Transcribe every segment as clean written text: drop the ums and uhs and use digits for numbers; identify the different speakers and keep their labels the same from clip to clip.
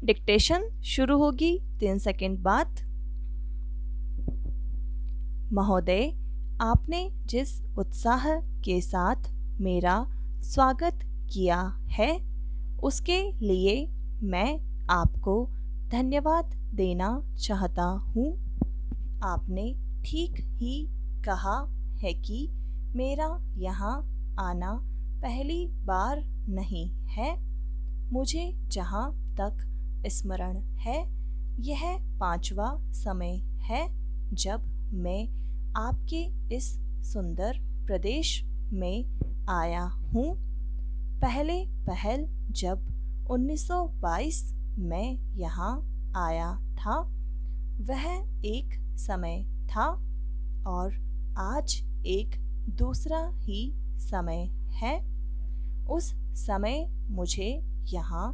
Speaker 1: Dictation शुरू होगी 3 second बाद। महोदय, आपने जिस उत्साह के साथ मेरा स्वागत किया है उसके लिए मैं आपको धन्यवाद देना चाहता हूँ। आपने ठीक ही कहा है कि मेरा यहाँ आना पहली बार नहीं है। मुझे जहाँ तक स्मरण है यह 5वां समय है जब मैं आपके इस सुंदर प्रदेश में आया हूँ। पहल जब 1922 में यहाँ आया था वह एक समय था और आज एक दूसरा ही समय है। उस समय मुझे यहाँ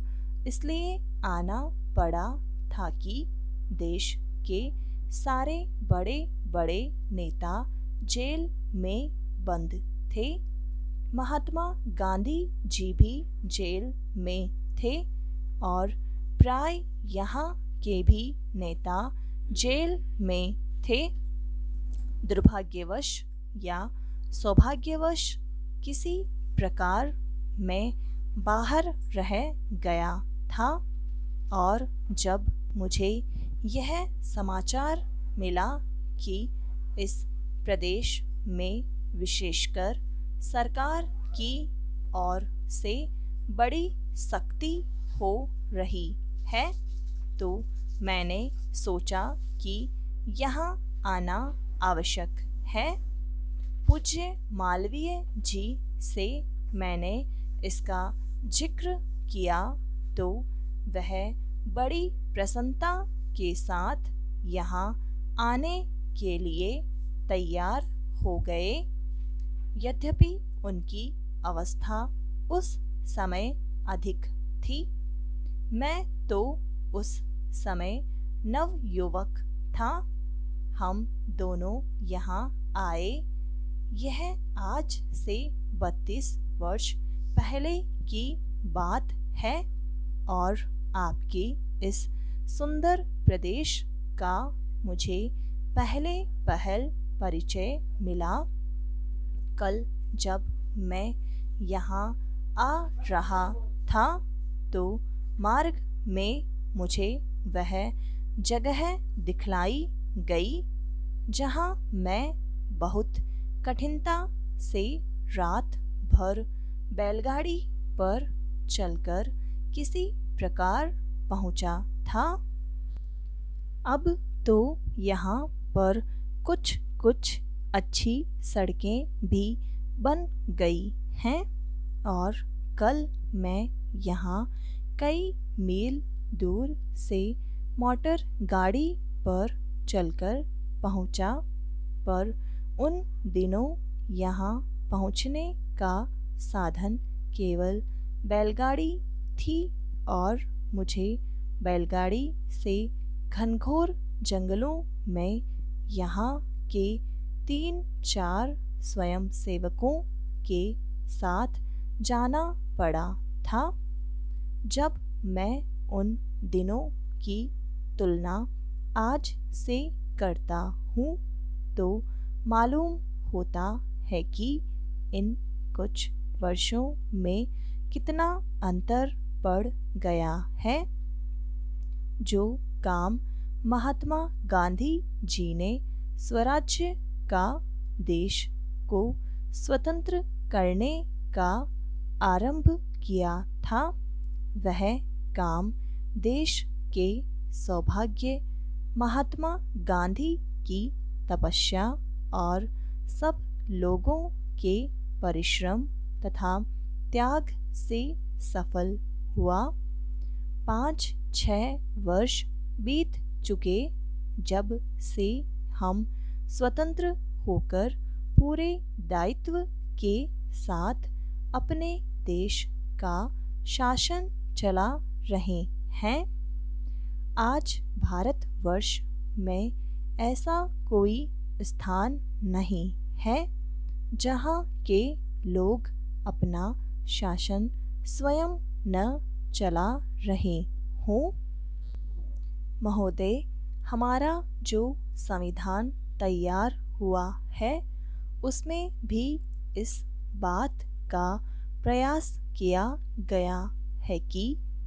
Speaker 1: इसलिए आना पड़ा था कि देश के सारे बड़े बड़े नेता जेल में बंद थे। महात्मा गांधी जी भी जेल में थे और प्राय यहाँ के भी नेता जेल में थे। दुर्भाग्यवश या सौभाग्यवश किसी प्रकार मैं बाहर रह गया था और जब मुझे यह समाचार मिला कि इस प्रदेश में विशेषकर सरकार की ओर से बड़ी सख्ती हो रही है तो मैंने सोचा कि यहाँ आना आवश्यक है। पूज्य मालवीय जी से मैंने इसका जिक्र किया तो वह बड़ी प्रसन्नता के साथ यहाँ आने के लिए तैयार हो गए। यद्यपि उनकी अवस्था उस समय अधिक थी। मैं तो उस समय नवयुवक था। हम दोनों यहाँ आए यह आज से 32 वर्ष पहले की बात है और आपके इस सुंदर प्रदेश का मुझे पहल परिचय मिला। कल जब मैं यहाँ आ रहा था तो मार्ग में मुझे वह जगह दिखलाई गई जहाँ मैं बहुत कठिनता से रात भर बैलगाड़ी पर चलकर किसी प्रकार पहुंचा था। अब तो यहाँ पर कुछ कुछ अच्छी सड़कें भी बन गई हैं और कल मैं यहाँ कई मील दूर से मोटर गाड़ी पर चलकर पहुँचा पर उन दिनों यहाँ पहुँचने का साधन केवल बैलगाड़ी थी और मुझे बैलगाड़ी से घनघोर जंगलों में यहाँ के 3-4 स्वयंसेवकों के साथ जाना पड़ा था। जब मैं उन दिनों की तुलना आज से करता हूँ तो मालूम होता है कि इन कुछ वर्षों में कितना अंतर पड़ गया है। जो काम महात्मा गांधी जी ने स्वराज्य का देश को स्वतंत्र करने का आरंभ किया था वह काम देश के सौभाग्य महात्मा गांधी की तपस्या और सब लोगों के परिश्रम तथा त्याग से सफल हुआ। 5-6 वर्ष बीत चुके जब से हम स्वतंत्र होकर पूरे दायित्व के साथ अपने देश का शासन चला रहे हैं। आज भारतवर्ष में ऐसा कोई स्थान नहीं है जहाँ के लोग अपना शासन स्वयं न चला रहे हों। महोदय, हमारा जो संविधान तैयार हुआ है उसमें भी इस बात का प्रयास किया गया है कि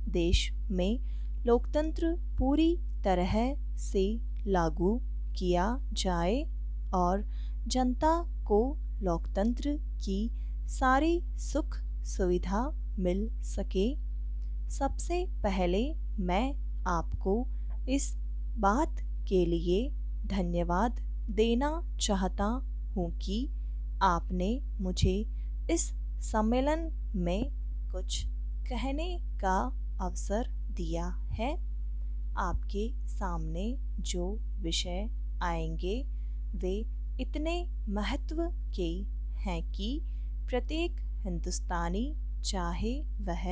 Speaker 1: देश में लोकतंत्र पूरी तरह से लागू किया जाए और जनता को लोकतंत्र की सारी सुख सुविधा मिल सके। सबसे पहले मैं आपको इस बात के लिए धन्यवाद देना चाहता हूँ कि आपने मुझे इस सम्मेलन में कुछ कहने का अवसर दिया है। आपके सामने जो विषय आएंगे वे इतने महत्व के हैं कि प्रत्येक हिंदुस्तानी, चाहे वह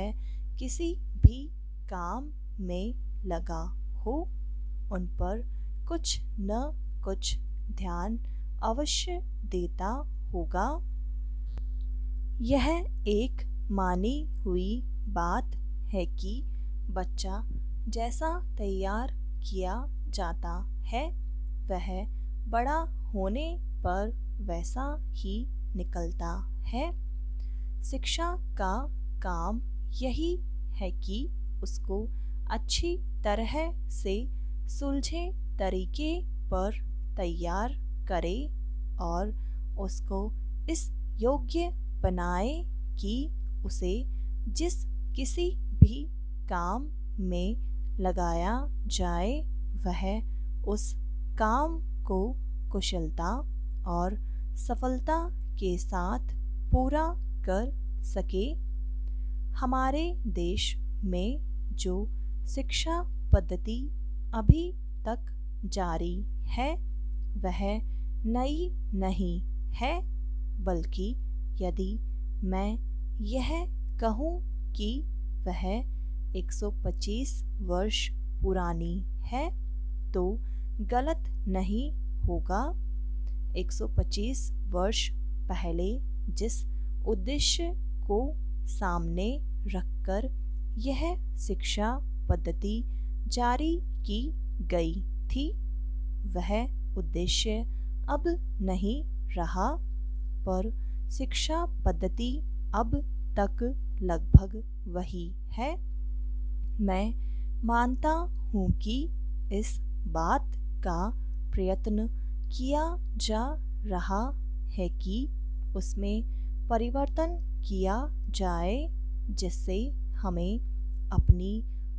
Speaker 1: किसी भी काम में लगा हो, उन पर कुछ न कुछ ध्यान अवश्य देता होगा। यह एक मानी हुई बात है कि बच्चा जैसा तैयार किया जाता है वह बड़ा होने पर वैसा ही निकलता है। शिक्षा का काम यही है कि उसको अच्छी तरह से सुलझे तरीके पर तैयार करे और उसको इस योग्य बनाए कि उसे जिस किसी भी काम में लगाया जाए वह उस काम को कुशलता और सफलता के साथ पूरा कर सके। हमारे देश में जो शिक्षा पद्धति अभी तक जारी है वह नई नहीं है, बल्कि यदि मैं यह कहूँ कि वह 125 वर्ष पुरानी है तो गलत नहीं होगा। 125 वर्ष पहले जिस उद्देश्य को सामने रखकर यह शिक्षा पद्धति जारी की गई थी वह उद्देश्य अब नहीं रहा, पर शिक्षा पद्धति अब तक लगभग वही है। मैं मानता हूँ कि इस बात का प्रयत्न किया जा रहा है कि उसमें परिवर्तन किया जाए जिससे हमें अपनी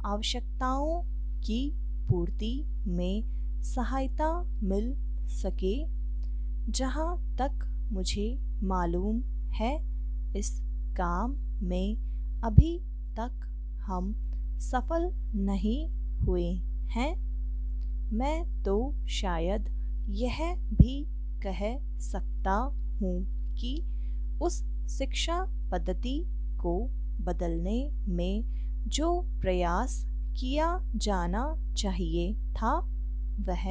Speaker 1: आवश्यकताओं की पूर्ति में सहायता मिल सके। जहाँ तक मुझे मालूम है इस काम में अभी तक हम सफल नहीं हुए हैं। मैं तो शायद यह भी कह सकता हूँ कि उस शिक्षा पद्धति को बदलने में जो प्रयास किया जाना चाहिए था वह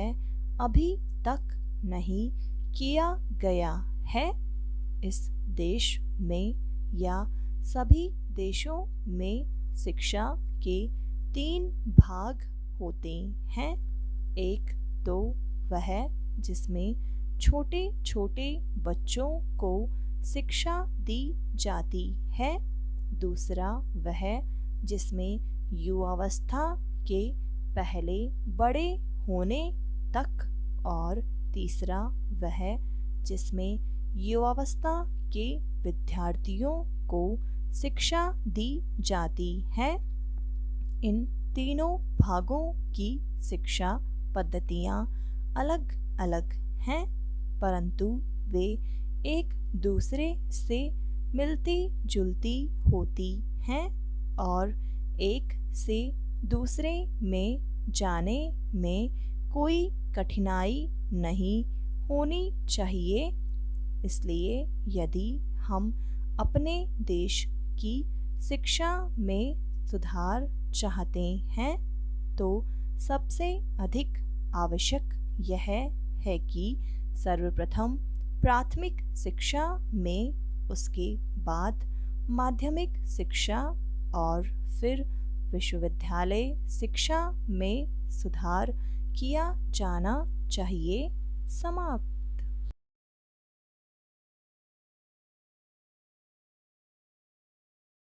Speaker 1: अभी तक नहीं किया गया है। इस देश में या सभी देशों में शिक्षा के 3 भाग होते हैं। एक तो वह जिसमें छोटे छोटे बच्चों को शिक्षा दी जाती है, दूसरा वह जिसमें युवावस्था के पहले बड़े होने तक और तीसरा वह जिसमें युवावस्था के विद्यार्थियों को शिक्षा दी जाती है। इन तीनों भागों की शिक्षा पद्धतियाँ अलग अलग हैं, परंतु वे एक दूसरे से मिलती जुलती होती हैं और एक से दूसरे में जाने में कोई कठिनाई नहीं होनी चाहिए। इसलिए यदि हम अपने देश की शिक्षा में सुधार चाहते हैं तो सबसे अधिक आवश्यक यह है कि सर्वप्रथम प्राथमिक शिक्षा में, उसके बाद माध्यमिक शिक्षा और फिर विश्वविद्यालय शिक्षा में सुधार किया जाना चाहिए। समाप्त।